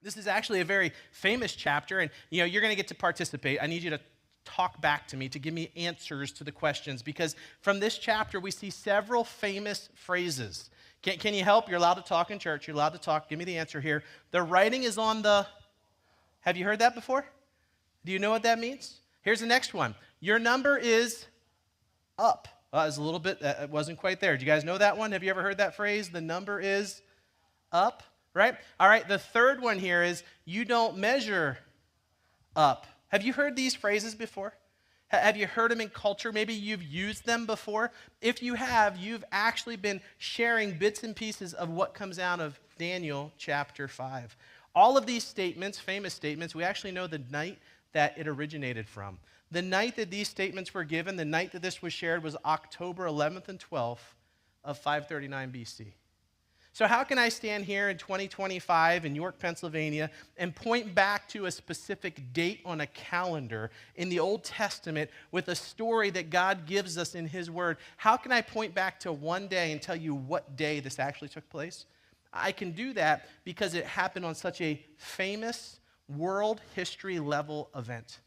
This is actually a very famous chapter, and you're going to get to participate. I need you to talk back to me, to give me answers to the questions, because from this chapter we see several famous phrases. Can you help? You're allowed to talk in church. You're allowed to talk. Give me the answer here. The writing is on the... Have you heard that before? Do you know what that means? Here's the next one. Your number is up. It's a little bit, it wasn't quite there. Do you guys know that one? Have you ever heard that phrase? The number is up, right? All right, the third one here is you don't measure up. Have you heard these phrases before? Have you heard them in culture? Maybe you've used them before. If you have, you've actually been sharing bits and pieces of what comes out of Daniel chapter 5. All of these statements, famous statements, we actually know the night that it originated from. The night that these statements were given, the night that this was shared, was October 11th and 12th of 539 BC. So how can I stand here in 2025 in York, Pennsylvania, and point back to a specific date on a calendar in the Old Testament with a story that God gives us in His Word? How can I point back to one day and tell you what day this actually took place? I can do that because it happened on such a famous world history level event.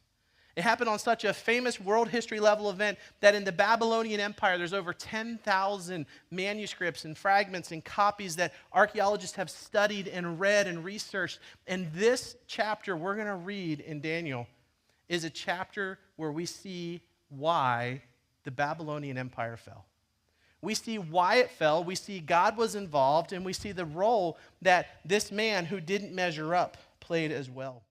It happened on such a famous world history level event that in the Babylonian Empire, there's over 10,000 manuscripts and fragments and copies that archaeologists have studied and read and researched. And this chapter we're going to read in Daniel is a chapter where we see why the Babylonian Empire fell. We see why it fell, we see God was involved, and we see the role that this man who didn't measure up played as well.